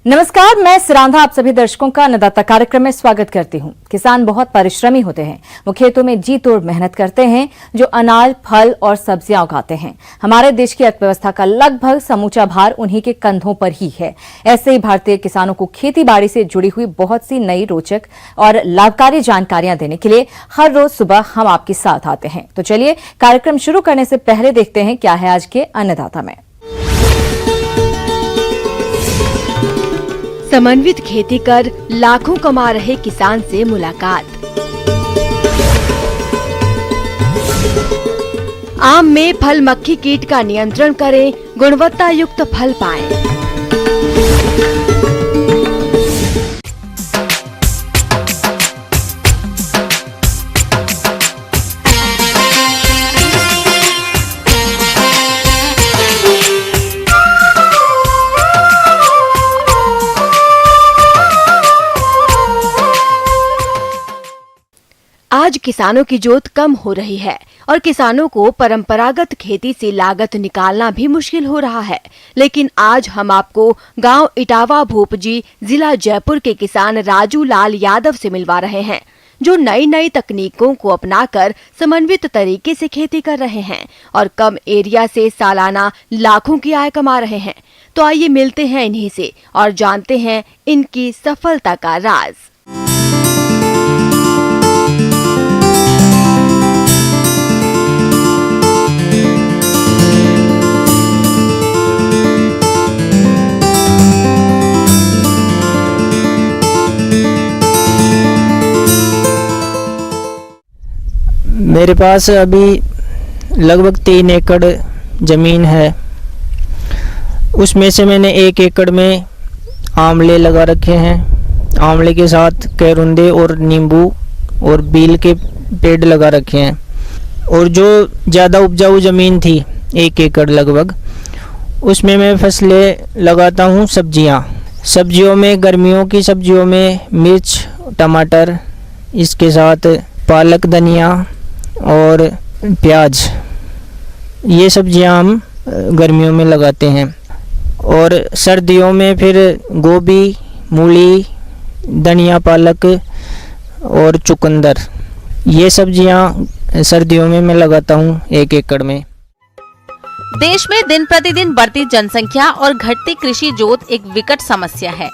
नमस्कार, मैं सिरांधा आप सभी दर्शकों का अन्नदाता कार्यक्रम में स्वागत करती हूं। किसान बहुत परिश्रमी होते हैं। वो खेतों में जी तोड़ मेहनत करते हैं, जो अनाज, फल और सब्जियां उगाते हैं। हमारे देश की अर्थव्यवस्था का लगभग समूचा भार उन्हीं के कंधों पर ही है। ऐसे ही भारतीय किसानों को खेती बाड़ी से जुड़ी हुई बहुत सी नई, रोचक और लाभकारी जानकारियां देने के लिए हर रोज सुबह हम आपके साथ आते हैं। तो चलिए कार्यक्रम शुरू करने से पहले देखते हैं क्या है आज के अन्नदाता में। समन्वित खेती कर लाखों कमा रहे किसान से मुलाकात। आम में फल मक्खी कीट का नियंत्रण करें, गुणवत्ता युक्त फल पाएं। आज किसानों की जोत कम हो रही है और किसानों को परंपरागत खेती से लागत निकालना भी मुश्किल हो रहा है। लेकिन आज हम आपको गांव इटावा भोपजी, जिला जयपुर के किसान राजू लाल यादव से मिलवा रहे हैं, जो नई नई तकनीकों को अपनाकर समन्वित तरीके से खेती कर रहे हैं और कम एरिया से सालाना लाखों की आय कमा रहे हैं। तो आइए मिलते हैं इन्हीं से और जानते हैं इनकी सफलता का राज। मेरे पास अभी लगभग 3 एकड़ ज़मीन है। उसमें से मैंने 1 एकड़ में आंवले लगा रखे हैं। आंवले के साथ कैरुंदे और नींबू और बील के पेड़ लगा रखे हैं। और जो ज़्यादा उपजाऊ ज़मीन थी 1 एकड़ लगभग, उसमें मैं फसलें लगाता हूँ। सब्जियों में, गर्मियों की सब्जियों में मिर्च, टमाटर, इसके साथ पालक, धनिया और प्याज, ये सब्जियां हम गर्मियों में लगाते हैं। और सर्दियों में फिर गोभी, मूली, धनिया, पालक और चुकंदर, ये सब्जियां सर्दियों में मैं लगाता हूँ 1 एकड़ में। देश में दिन प्रतिदिन बढ़ती जनसंख्या और घटती कृषि जोत एक विकट समस्या है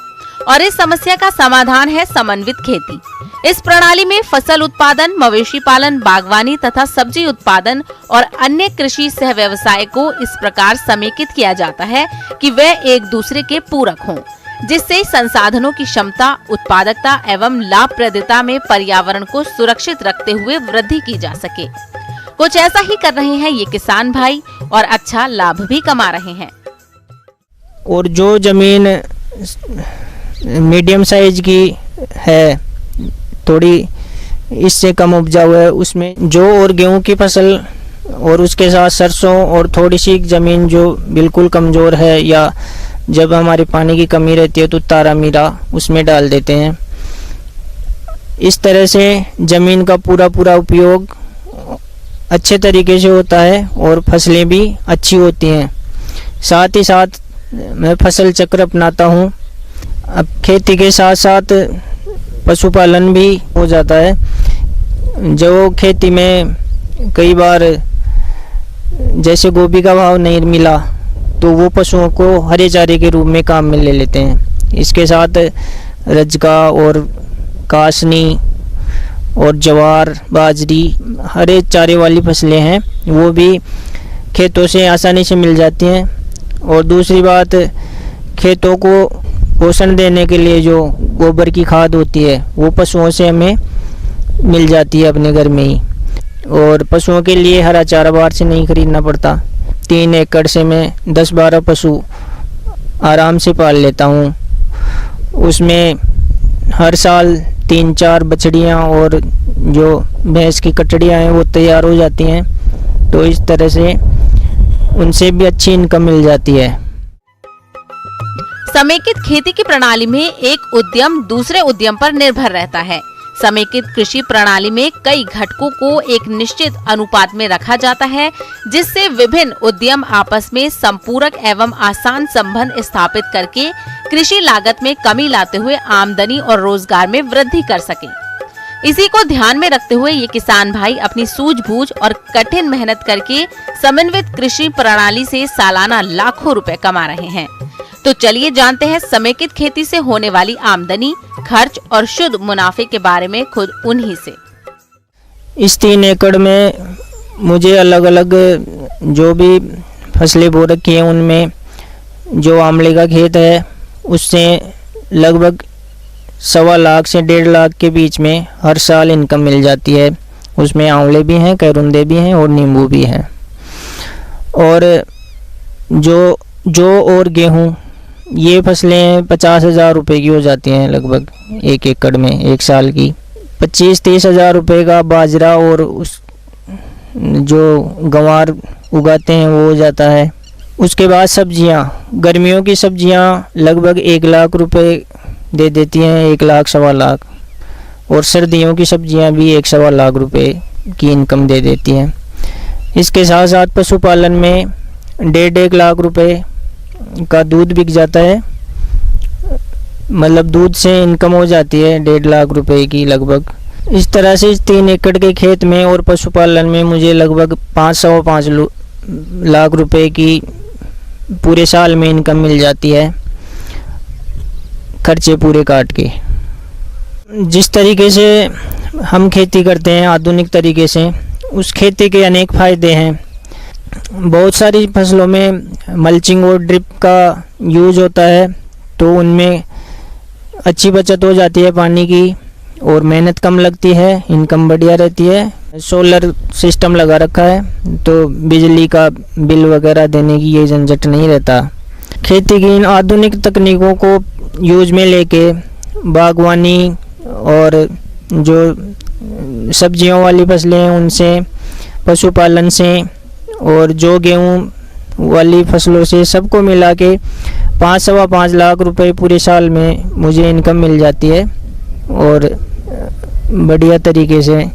और इस समस्या का समाधान है समन्वित खेती। इस प्रणाली में फसल उत्पादन, मवेशी पालन, बागवानी तथा सब्जी उत्पादन और अन्य कृषि सह व्यवसाय को इस प्रकार समेकित किया जाता है कि वे एक दूसरे के पूरक हों, जिससे संसाधनों की क्षमता, उत्पादकता एवं लाभप्रदता में पर्यावरण को सुरक्षित रखते हुए वृद्धि की जा सके। कुछ ऐसा ही कर रहे हैं ये किसान भाई और अच्छा लाभ भी कमा रहे हैं। और जो जमीन मीडियम साइज की है, थोड़ी इससे कम उपजाऊ है, उसमें जो और गेहूं की फसल और उसके साथ सरसों और थोड़ी सी ज़मीन जो बिल्कुल कमज़ोर है या जब हमारे पानी की कमी रहती है तो तारा मीरा उसमें डाल देते हैं। इस तरह से ज़मीन का पूरा उपयोग अच्छे तरीके से होता है और फसलें भी अच्छी होती हैं। साथ ही साथ मैं फसल चक्र अपनाता हूँ। अब खेती के साथ साथ पशुपालन भी हो जाता है। जो खेती में कई बार जैसे गोभी का भाव नहीं मिला तो वो पशुओं को हरे चारे के रूप में काम में ले लेते हैं। इसके साथ रजका और कासनी और ज्वार, बाजरी, हरे चारे वाली फसलें हैं, वो भी खेतों से आसानी से मिल जाती हैं। और दूसरी बात, खेतों को पोषण देने के लिए जो गोबर की खाद होती है वो पशुओं से हमें मिल जाती है अपने घर में ही। और पशुओं के लिए हरा चारा बाहर से नहीं खरीदना पड़ता। 3 एकड़ से मैं 10-12 पशु आराम से पाल लेता हूँ। उसमें हर साल 3-4 बछड़ियाँ और जो भैंस की कटड़ियाँ हैं वो तैयार हो जाती हैं। तो इस तरह से उनसे भी अच्छी इनकम मिल जाती है। समेकित खेती की प्रणाली में एक उद्यम दूसरे उद्यम पर निर्भर रहता है। समेकित कृषि प्रणाली में कई घटकों को एक निश्चित अनुपात में रखा जाता है, जिससे विभिन्न उद्यम आपस में संपूरक एवं आसान संबंध स्थापित करके कृषि लागत में कमी लाते हुए आमदनी और रोजगार में वृद्धि कर सकें। इसी को ध्यान में रखते हुए ये किसान भाई अपनी सूझबूझ और कठिन मेहनत करके समन्वित कृषि प्रणाली से सालाना लाखों रुपए कमा रहे हैं। तो चलिए जानते हैं समेकित खेती से होने वाली आमदनी, खर्च और शुद्ध मुनाफे के बारे में खुद उन्हीं से। इस 3 एकड़ में मुझे अलग अलग जो भी फसलें बो रखी हैं, उनमें जो आंवले का खेत है उससे लगभग 1.25 लाख से 1.5 लाख के बीच में हर साल इनकम मिल जाती है। उसमें आंवले भी हैं, करुंदे भी हैं और नींबू भी हैं। और जो और गेहूँ, ये फसलें 50,000 रुपये की हो जाती हैं लगभग 1 एकड़ में एक साल की। 25-30 हज़ार रुपये का बाजरा और उस जो गंवार उगाते हैं वो हो जाता है। उसके बाद सब्जियां, गर्मियों की सब्जियां लगभग 1 लाख रुपए दे देती हैं, 1 लाख 1.25 लाख। और सर्दियों की सब्जियां भी 1.25 लाख रुपए की इनकम दे देती हैं। इसके साथ साथ पशुपालन में 1.5 लाख रुपए का दूध बिक जाता है, मतलब दूध से इनकम हो जाती है 1.5 लाख रुपए की लगभग। इस तरह से इस 3 एकड़ के खेत में और पशुपालन में मुझे लगभग 5 लाख रुपए की पूरे साल में इनकम मिल जाती है, खर्चे पूरे काट के। जिस तरीके से हम खेती करते हैं आधुनिक तरीके से, उस खेती के अनेक फ़ायदे हैं। बहुत सारी फसलों में मल्चिंग और ड्रिप का यूज़ होता है, तो उनमें अच्छी बचत हो जाती है पानी की और मेहनत कम लगती है, इनकम बढ़िया रहती है। सोलर सिस्टम लगा रखा है, तो बिजली का बिल वगैरह देने की ये झंझट नहीं रहता। खेती की इन आधुनिक तकनीकों को यूज में लेके बागवानी और जो सब्जियों वाली फसलें हैं उनसे, पशुपालन से और जो गेहूँ वाली फसलों से, सबको मिला के 5-5.25 लाख रुपए पूरे साल में मुझे इनकम मिल जाती है। और बढ़िया तरीके से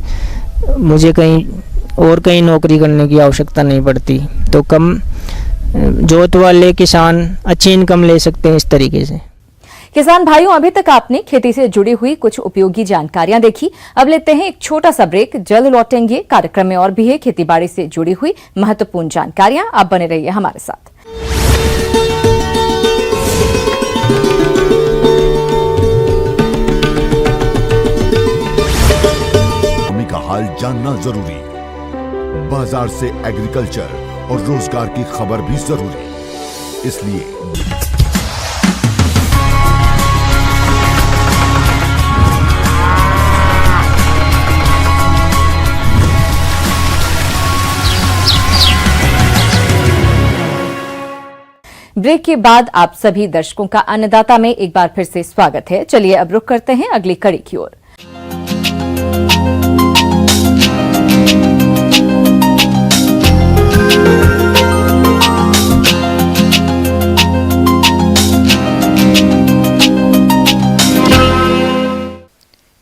मुझे कहीं नौकरी करने की आवश्यकता नहीं पड़ती। तो कम जोत वाले किसान अच्छी इनकम ले सकते हैं इस तरीके से। किसान भाइयों, अभी तक आपने खेती से जुड़ी हुई कुछ उपयोगी जानकारियां देखी। अब लेते हैं एक छोटा सा ब्रेक, जल्द लौटेंगे। कार्यक्रम में और भी है खेतीबाड़ी से जुड़ी हुई महत्वपूर्ण जानकारियां। आप बने रहिए हमारे साथ। का हाल जानना जरूरी, बाजार से एग्रीकल्चर और रोजगार की खबर भी जरूरी, इसलिए ब्रेक के बाद आप सभी दर्शकों का अन्नदाता में एक बार फिर से स्वागत है। चलिए अब रुख करते हैं अगली कड़ी की ओर।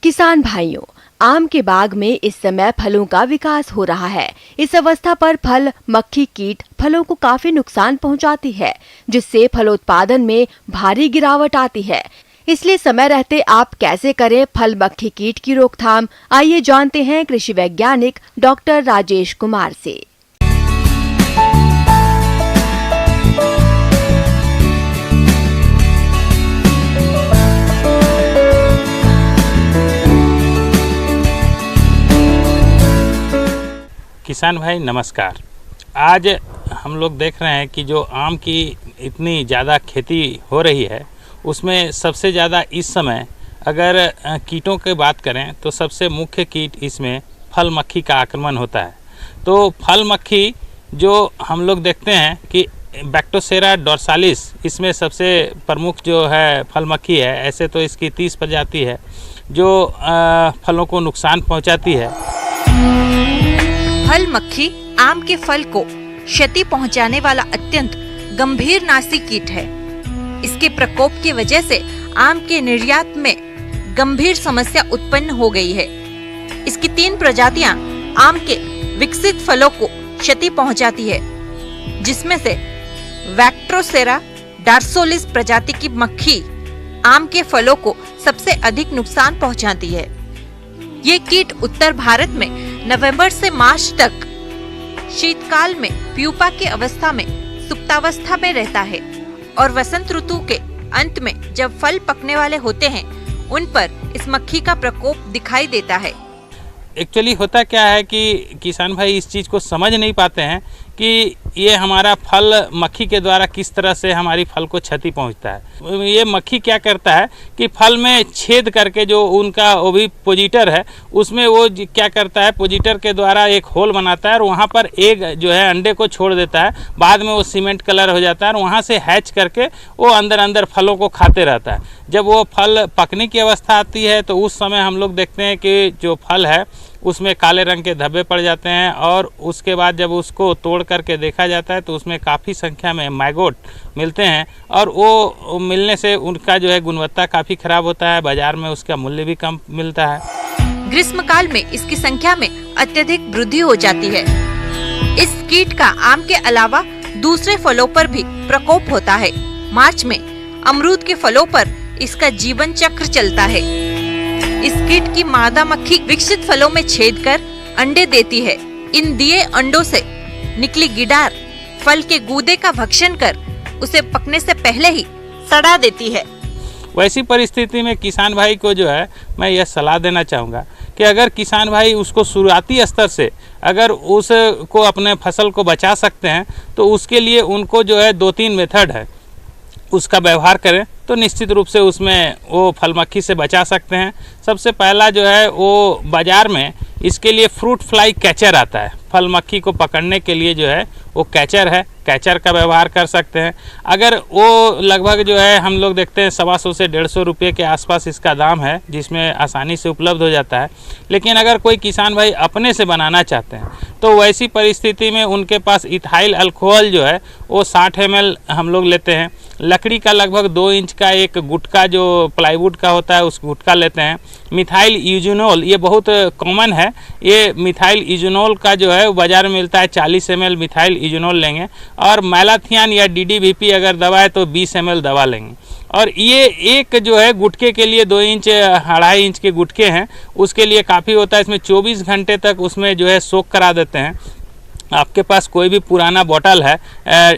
किसान भाइयों, आम के बाग में इस समय फलों का विकास हो रहा है। इस अवस्था पर फल मक्खी कीट फलों को काफी नुकसान पहुंचाती है, जिससे फलोत्पादन में भारी गिरावट आती है। इसलिए समय रहते आप कैसे करें फल मक्खी कीट की रोकथाम, आइए जानते हैं कृषि वैज्ञानिक डॉक्टर राजेश कुमार से। किसान भाई नमस्कार। आज हम लोग देख रहे हैं कि जो आम की इतनी ज़्यादा खेती हो रही है, उसमें सबसे ज़्यादा इस समय अगर कीटों की बात करें तो सबसे मुख्य कीट इसमें फल मक्खी का आक्रमण होता है। तो फल मक्खी जो हम लोग देखते हैं कि बैक्टोसेरा डोर्सालिस इसमें सबसे प्रमुख जो है फल मक्खी है। ऐसे तो इसकी 30 प्रजाति है जो फलों को नुकसान पहुंचाती है। फल मक्खी आम के फल को क्षति पहुंचाने वाला अत्यंत गंभीर नासी कीट है। इसके प्रकोप की वजह से आम के निर्यात में गंभीर समस्या उत्पन्न हो गई है। इसकी 3 प्रजातियां आम के विकसित फलों को क्षति पहुंचाती है, जिसमें से बैक्टोसेरा डार्सोलिस प्रजाति की मक्खी आम के फलों को सबसे अधिक नुकसान पहुंचाती है। ये कीट उत्तर भारत में नवंबर से मार्च तक शीतकाल में प्यूपा की अवस्था में सुप्तावस्था में रहता है और वसंत ऋतु के अंत में जब फल पकने वाले होते हैं उन पर इस मक्खी का प्रकोप दिखाई देता है। एक्चुअली होता क्या है कि किसान भाई इस चीज़ को समझ नहीं पाते हैं कि ये हमारा फल मक्खी के द्वारा किस तरह से हमारी फल को क्षति पहुंचता है। ये मक्खी क्या करता है कि फल में छेद करके जो उनका ओविपोजिटर है उसमें वो क्या करता है, पोजिटर के द्वारा एक होल बनाता है और वहाँ पर एक जो है अंडे को छोड़ देता है। बाद में वो सीमेंट कलर हो जाता है और वहाँ से हैच करके वो अंदर अंदर फलों को खाते रहता है। जब वो फल पकने की अवस्था आती है तो उस समय हम लोग देखते हैं कि जो फल है उसमें काले रंग के धब्बे पड़ जाते हैं और उसके बाद जब उसको तोड़ करके देखा जाता है तो उसमें काफ़ी संख्या में मैगोट मिलते हैं और वो मिलने से उनका जो है गुणवत्ता काफ़ी खराब होता है, बाजार में उसका मूल्य भी कम मिलता है। ग्रीष्म काल में इसकी संख्या में अत्यधिक वृद्धि हो जाती है। इस कीट का आम के अलावा दूसरे फलों पर भी प्रकोप होता है। मार्च में अमरूद के फलों पर इसका जीवन चक्र चलता है। इस कीट की मादा मक्खी विकसित फलों में छेद कर अंडे देती है। इन दिए अंडों से निकली गिडार फल के गूदे का भक्षण कर उसे पकने से पहले ही सड़ा देती है। वैसी परिस्थिति में किसान भाई को जो है मैं यह सलाह देना चाहूँगा कि अगर किसान भाई उसको शुरुआती स्तर से अगर उसको अपने फसल को बचा सकते हैं तो उसके लिए उनको जो है 2-3 मेथड है उसका व्यवहार करें तो निश्चित रूप से उसमें वो फल मक्खी से बचा सकते हैं। सबसे पहला जो है वो बाज़ार में इसके लिए फ्रूट फ्लाई कैचर आता है। फल मक्खी को पकड़ने के लिए जो है वो कैचर है, कैचर का व्यवहार कर सकते हैं। अगर वो लगभग जो है हम लोग देखते हैं 125 से 150 रुपये के आसपास इसका दाम है जिसमें आसानी से उपलब्ध हो जाता है। लेकिन अगर कोई किसान भाई अपने से बनाना चाहते हैं तो वैसी परिस्थिति में उनके पास इथाइल अल्कोहल जो है वो 60 ml हम लोग लेते हैं। लकड़ी का लगभग 2 इंच का एक गुटका जो प्लाईवुड का होता है उस गुटका लेते हैं। मिथाइल यूजिनोल ये बहुत कॉमन है, ये मिथाइल यूजिनोल का जो है बाज़ार में मिलता है 40 ml मिथाइल यूजिनोल लेंगे और मैलाथियन या DDBP अगर दवा है तो 20 ml दवा लेंगे। और ये एक जो है गुटके के लिए 2 इंच 2.5 इंच के गुटके हैं उसके लिए काफ़ी होता है। इसमें 24 घंटे तक उसमें जो है सोख करा देते हैं। आपके पास कोई भी पुराना बोतल है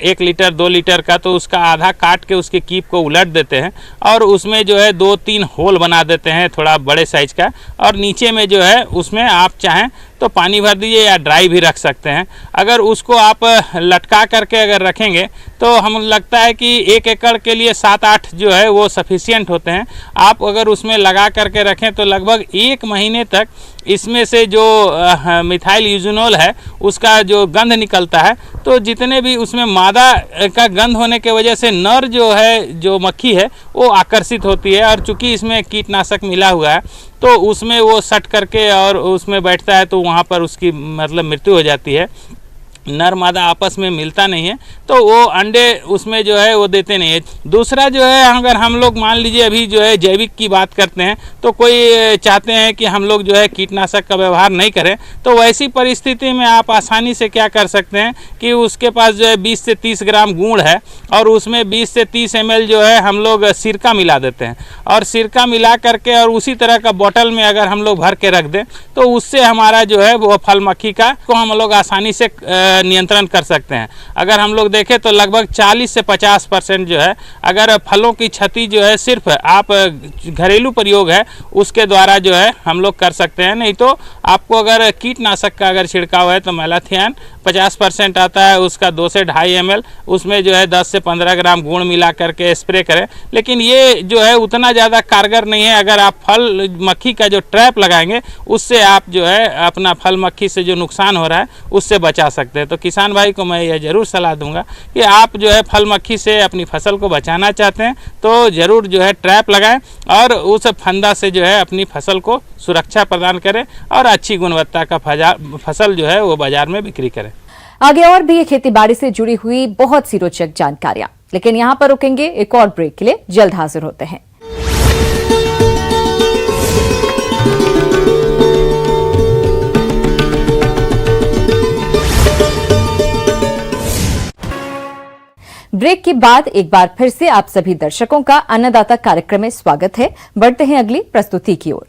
1 लीटर 2 लीटर का तो उसका आधा काट के उसके कीप को उलट देते हैं और उसमें जो है 2-3 होल बना देते हैं थोड़ा बड़े साइज का और नीचे में जो है उसमें आप चाहें तो पानी भर दीजिए या ड्राई भी रख सकते हैं। अगर उसको आप लटका करके अगर रखेंगे तो हम लगता है कि 1 एकड़ के लिए 7-8 जो है वो सफिशिएंट होते हैं। आप अगर उसमें लगा करके रखें तो लगभग 1 महीने तक इसमें से जो मिथाइल यूजिनोल है उसका जो गंध निकलता है तो जितने भी उसमें मादा का गंध होने के वजह से नर जो है जो मक्खी है वो आकर्षित होती है और चूंकि इसमें कीटनाशक मिला हुआ है तो उसमें वो सट करके और उसमें बैठता है तो वहाँ पर उसकी मतलब मृत्यु हो जाती है। नर मादा आपस में मिलता नहीं है तो वो अंडे उसमें जो है वो देते नहीं है। दूसरा जो है अगर हम लोग मान लीजिए अभी जो है जैविक की बात करते हैं तो कोई चाहते हैं कि हम लोग जो है कीटनाशक का व्यवहार नहीं करें तो वैसी परिस्थिति में आप आसानी से क्या कर सकते हैं कि उसके पास जो है 20 से 30 ग्राम गुड़ है और उसमें 20 से 30 ml जो है हम लोग सिरका मिला देते हैं और सिरका मिला करके और उसी तरह का बोतल में अगर हम लोग भर के रख दें तो उससे हमारा जो है वो फल मक्खी का को हम लोग आसानी से नियंत्रण कर सकते हैं। अगर हम लोग देखें तो लगभग 40 से 50% जो है अगर फलों की क्षति जो है सिर्फ आप घरेलू प्रयोग है उसके द्वारा जो है हम लोग कर सकते हैं। नहीं तो आपको अगर कीटनाशक का अगर छिड़काव है तो मैलाथियन 50% आता है उसका 2 से 2.5 ml उसमें जो है 10 से 15 ग्राम गुड़ मिला करके स्प्रे करें। लेकिन ये जो है उतना ज़्यादा कारगर नहीं है। अगर आप फल मक्खी का जो ट्रैप लगाएंगे उससे आप जो है अपना फल मक्खी से जो नुकसान हो रहा है उससे बचा सकते हैं। तो किसान भाई को मैं यह ज़रूर सलाह दूंगा कि आप जो है फल मक्खी से अपनी फसल को बचाना चाहते हैं तो ज़रूर जो है ट्रैप लगाएं और उस फंदा से जो है अपनी फसल को सुरक्षा प्रदान करें और अच्छी गुणवत्ता का फसल जो है वो बाजार में बिक्री करें। आगे और भी ये खेती बाड़ी से जुड़ी हुई बहुत सी रोचक जानकारियां, लेकिन यहाँ पर रुकेंगे एक और ब्रेक के लिए। जल्द हाजिर होते हैं। ब्रेक के बाद एक बार फिर से आप सभी दर्शकों का अन्नदाता कार्यक्रम में स्वागत है। बढ़ते हैं अगली प्रस्तुति की ओर।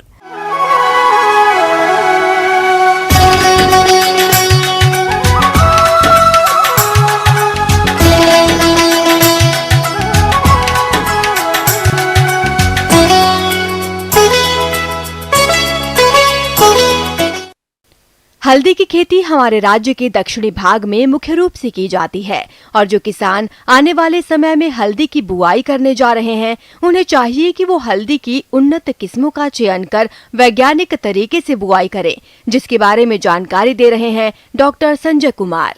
हल्दी की खेती हमारे राज्य के दक्षिणी भाग में मुख्य रूप से की जाती है और जो किसान आने वाले समय में हल्दी की बुआई करने जा रहे हैं, उन्हें चाहिए कि वो हल्दी की उन्नत किस्मों का चयन कर वैज्ञानिक तरीके से बुआई करें, जिसके बारे में जानकारी दे रहे हैं डॉक्टर संजय कुमार।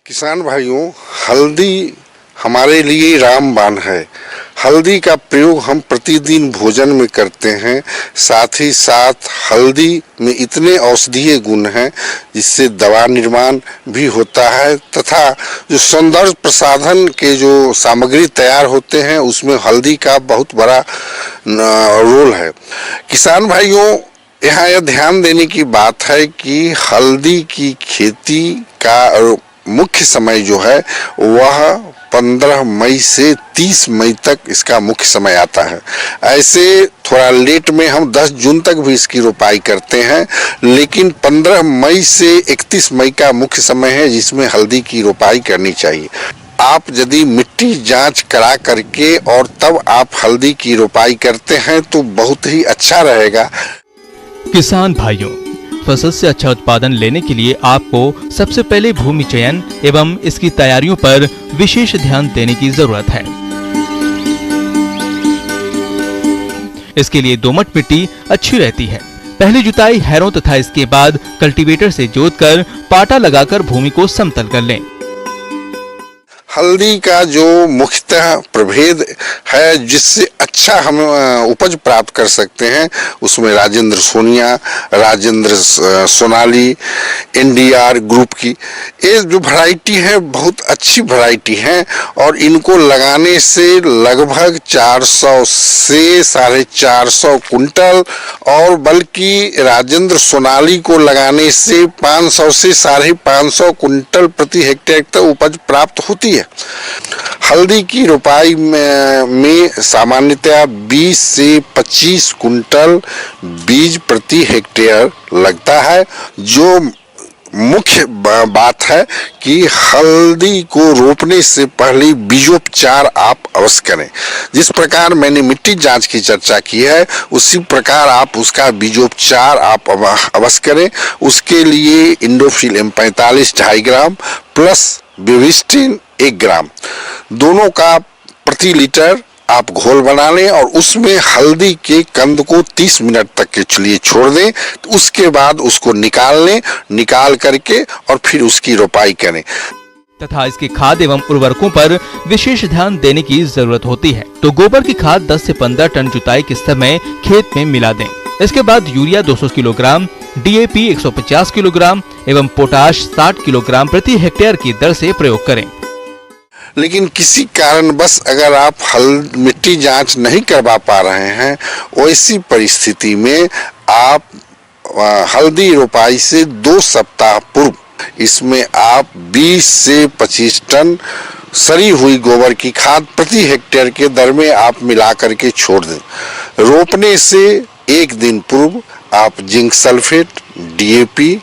किसान भाइयों, हल्दी हमारे लिए रामबाण है। हल्दी का प्रयोग हम प्रतिदिन भोजन में करते हैं। साथ ही साथ हल्दी में इतने औषधीय गुण हैं जिससे दवा निर्माण भी होता है तथा जो सौंदर्य प्रसाधन के जो सामग्री तैयार होते हैं उसमें हल्दी का बहुत बड़ा रोल है। किसान भाइयों, यहाँ यह ध्यान देने की बात है कि हल्दी की खेती का मुख्य समय जो है वह 15 मई से 30 मई तक इसका मुख्य समय आता है। ऐसे थोड़ा लेट में हम 10 जून तक भी इसकी रोपाई करते हैं, लेकिन 15 मई से 31 मई का मुख्य समय है जिसमें हल्दी की रोपाई करनी चाहिए। आप यदि मिट्टी जांच करा करके और तब आप हल्दी की रोपाई करते हैं तो बहुत ही अच्छा रहेगा। किसान भाइयों, फसल से अच्छा उत्पादन लेने के लिए आपको सबसे पहले भूमि चयन एवं इसकी तैयारियों पर विशेष ध्यान देने की जरूरत है। इसके लिए दोमट मिट्टी अच्छी रहती है। पहली जुताई हैरों तथा इसके बाद कल्टीवेटर से जोतकर पाटा लगाकर भूमि को समतल कर लें। हल्दी का जो मुख्यतः प्रभेद है जिससे अच्छा हम उपज प्राप्त कर सकते हैं उसमें राजेंद्र सोनिया, राजेंद्र सोनाली, NDR ग्रुप की ये जो वैरायटी है बहुत अच्छी वैरायटी है और इनको लगाने से लगभग 400 से 450 कुंटल और बल्कि राजेंद्र सोनाली को लगाने से 500 से 550 कुंटल प्रति हेक्टेयर तक उपज प्राप्त होती है। हल्दी की रोपाई में सामान्यतः 20 से 25 कुंटल बीज प्रति हेक्टेयर लगता है। जो मुख्य बात है कि हल्दी को रोपने से पहले बीजोपचार आप अवश्य करें। जिस प्रकार मैंने मिट्टी जांच की चर्चा की है उसी प्रकार आप उसका बीजोपचार आप अवश्य करें। उसके लिए इंडोफिल M45 2.5 ग्राम प्लस बिविस्टिन 1 ग्राम दोनों का प्रति लीटर आप घोल बना लें और उसमें हल्दी के कंद को 30 मिनट तक के लिए छोड़ दें। तो उसके बाद उसको निकाल लें, निकाल करके और फिर उसकी रोपाई करें तथा इसके खाद एवं उर्वरकों पर विशेष ध्यान देने की जरूरत होती है। तो गोबर की खाद 10 से 15 टन जुताई के समय खेत में मिला दें। इसके बाद यूरिया 200 किलोग्राम, DAP 150 किलोग्राम एवं पोटाश 60 किलोग्राम प्रति हेक्टेयर की दर से प्रयोग करें। लेकिन किसी कारण बस अगर आप मिट्टी जांच नहीं करवा पा रहे हैं, वैसी परिस्थिति में आप हल्दी रोपाई से 2 सप्ताह पूर्व इसमें आप 20 से 25 टन सड़ी हुई गोबर की खाद प्रति हेक्टेयर के दर में आप मिला करके छोड़ दें। रोपने से 1 दिन पूर्व आप जिंक सल्फेट, DAP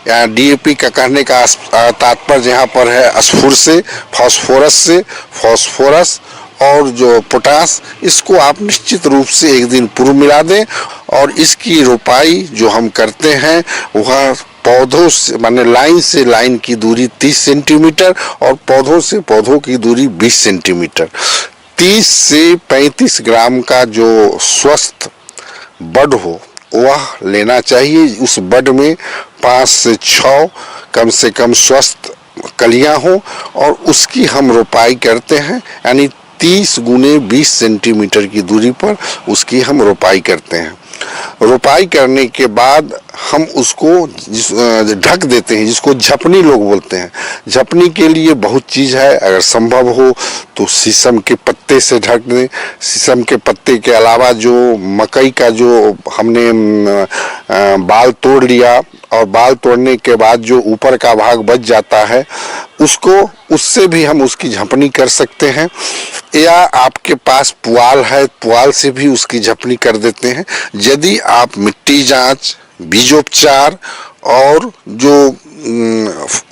या DAP का कहने का तात्पर्य यहाँ पर है स्फुर से, फास्फोरस और जो पोटास, इसको आप निश्चित रूप से 1 दिन पूर्व मिला दें। और इसकी रोपाई जो हम करते हैं वह पौधों से माने लाइन से लाइन की दूरी 30 सेंटीमीटर और पौधों से पौधों की दूरी 20 सेंटीमीटर। 30 से 35 ग्राम का जो स्वस्थ बड हो वह लेना चाहिए। उस बड में 5 से 6 कम से कम स्वस्थ कलियां हो और उसकी हम रोपाई करते हैं, यानी 30 गुने 20 सेंटीमीटर की दूरी पर उसकी हम रोपाई करते हैं। रोपाई करने के बाद हम उसको ढक देते हैं, जिसको झपनी लोग बोलते हैं। झपनी के लिए बहुत चीज़ है, अगर संभव हो तो शीशम के पत्ते से ढक दें। शीशम के पत्ते के अलावा जो मकई का जो हमने बाल तोड़ लिया और बाल तोड़ने के बाद जो ऊपर का भाग बच जाता है उससे भी हम उसकी झपनी कर सकते हैं, या आपके पास पुआल है, पुआल से भी उसकी झपनी कर देते हैं। यदि आप मिट्टी जांच, बीजोपचार और जो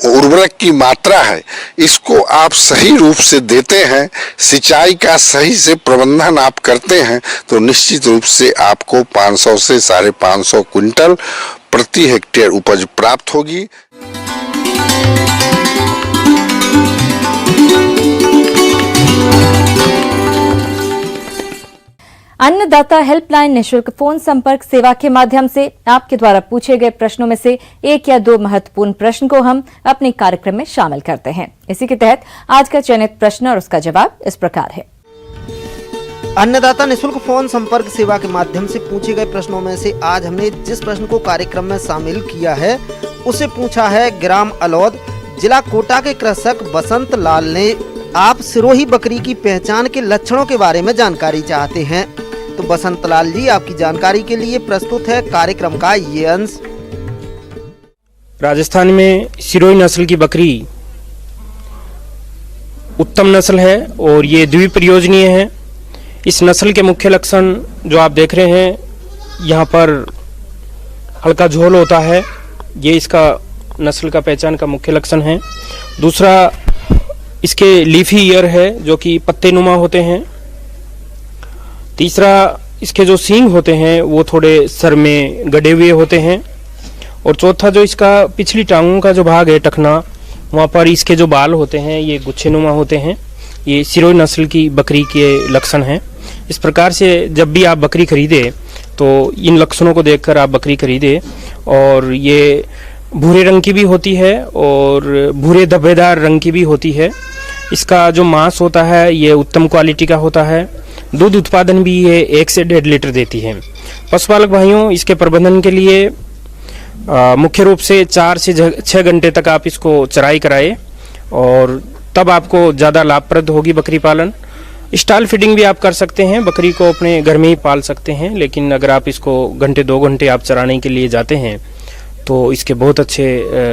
उर्वरक की मात्रा है इसको आप सही रूप से देते हैं, सिंचाई का सही से प्रबंधन आप करते हैं, तो निश्चित रूप से आपको 500 से 550 क्विंटल प्रति हेक्टेयर उपज प्राप्त होगी। अन्नदाता हेल्पलाइन निशुल्क फोन संपर्क सेवा के माध्यम से आपके द्वारा पूछे गए प्रश्नों में से एक या दो महत्वपूर्ण प्रश्न को हम अपने कार्यक्रम में शामिल करते हैं। इसी के तहत आज का चयनित प्रश्न और उसका जवाब इस प्रकार है। अन्नदाता निशुल्क फोन संपर्क सेवा के माध्यम से पूछे गए प्रश्नों में से आज हमने जिस प्रश्न को कार्यक्रम में शामिल किया है उसे पूछा है ग्राम अलौद, जिला कोटा के कृषक बसंत लाल ने। आप सिरोही बकरी की पहचान के लक्षणों के बारे में जानकारी चाहते हैं, तो बसंत लाल जी आपकी जानकारी के लिए प्रस्तुत है कार्यक्रम का ये अंश। राजस्थान में सिरोही नस्ल की बकरी उत्तम नस्ल है और ये द्विप्रयोजनीय है। इस नस्ल के मुख्य लक्षण जो आप देख रहे हैं, यहाँ पर हल्का झोल होता है, ये इसका नस्ल का पहचान का मुख्य लक्षण है। दूसरा, इसके लीफी ईयर है जो कि पत्ते नुमा होते हैं। तीसरा, इसके जो सींग होते हैं वो थोड़े सर में गड़े हुए होते हैं। और चौथा, जो इसका पिछली टांगों का जो भाग है टखना, वहाँ पर इसके जो बाल होते हैं ये गुच्छे नुमा होते हैं। ये सिरोही नस्ल की बकरी के लक्षण हैं। इस प्रकार से जब भी आप बकरी खरीदे तो इन लक्षणों को देखकर आप बकरी खरीदे। और ये भूरे रंग की भी होती है और भूरे धब्बेदार रंग की भी होती है। इसका जो मांस होता है ये उत्तम क्वालिटी का होता है। दूध उत्पादन भी ये 1 से 1.5 लीटर देती है। पशुपालक भाइयों, इसके प्रबंधन के लिए मुख्य रूप से 4 से 6 घंटे तक आप इसको चराई कराए और तब आपको ज़्यादा लाभप्रद होगी बकरी पालन। स्टाल फीडिंग भी आप कर सकते हैं, बकरी को अपने घर में ही पाल सकते हैं, लेकिन अगर आप इसको 2 घंटे आप चराने के लिए जाते हैं तो इसके बहुत अच्छे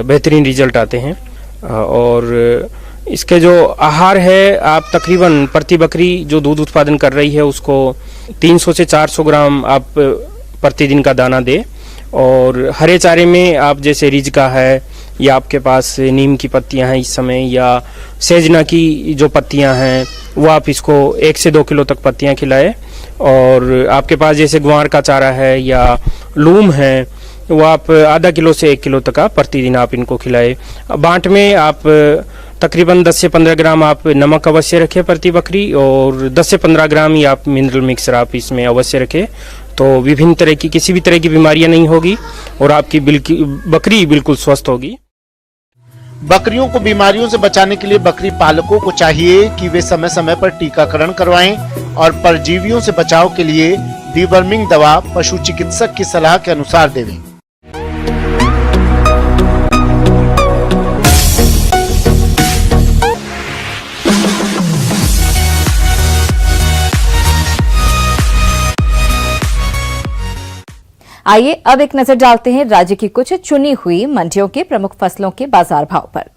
बेहतरीन रिजल्ट आते हैं। और इसके जो आहार है, आप तकरीबन प्रति बकरी जो दूध उत्पादन कर रही है उसको 300 से 400 ग्राम आप प्रतिदिन का दाना दे। और हरे चारे में आप जैसे रिज का है या आपके पास नीम की पत्तियां हैं इस समय, या सेजना की जो पत्तियां हैं वो आप इसको 1 से 2 किलो तक पत्तियां खिलाए। और आपके पास जैसे ग्वार का चारा है या लूम है वो आप आधा किलो से 1 किलो तक आप प्रतिदिन आप इनको खिलाए। बांट में आप तकरीबन 10 से 15 ग्राम आप नमक अवश्य रखें प्रति बकरी, और 10 से 15 ग्राम ही आप मिनरल मिक्सर आप इसमें अवश्य रखें। तो विभिन्न तरह की किसी भी तरह की बीमारियां नहीं होगी और आपकी बकरी बिल्कुल स्वस्थ होगी। बकरियों को बीमारियों से बचाने के लिए बकरी पालकों को चाहिए कि वे समय समय पर टीकाकरण करवाएं और परजीवियों से बचाव के लिए डीवर्मिंग दवा पशु चिकित्सक की सलाह के अनुसार देवें। आइए अब एक नजर डालते हैं राज्य की कुछ चुनी हुई मंडियों के प्रमुख फसलों के बाजार भाव पर।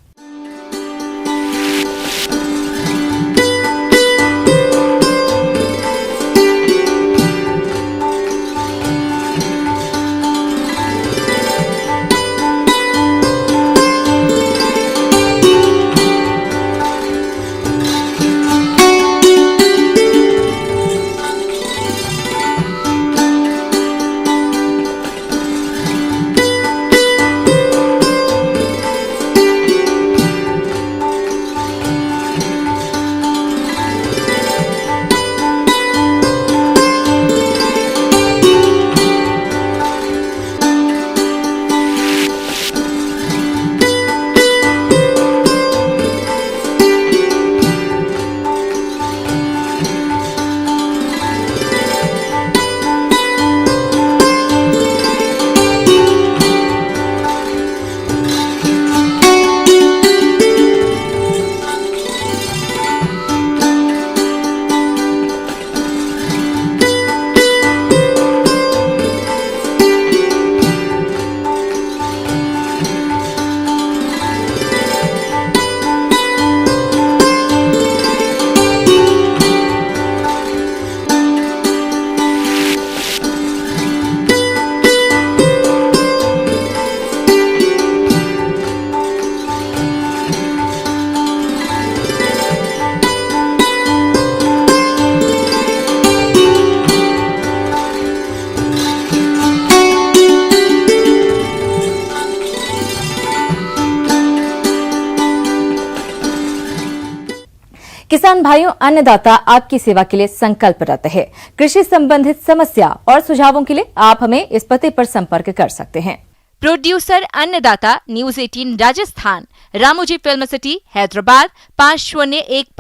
किसान भाइयों, अन्नदाता आपकी सेवा के लिए संकल्परत है। कृषि संबंधित समस्या और सुझावों के लिए आप हमें इस पते पर संपर्क कर सकते हैं। प्रोड्यूसर अन्नदाता, news 18 Rajasthan, Ramoji film city, Hyderabad 5015।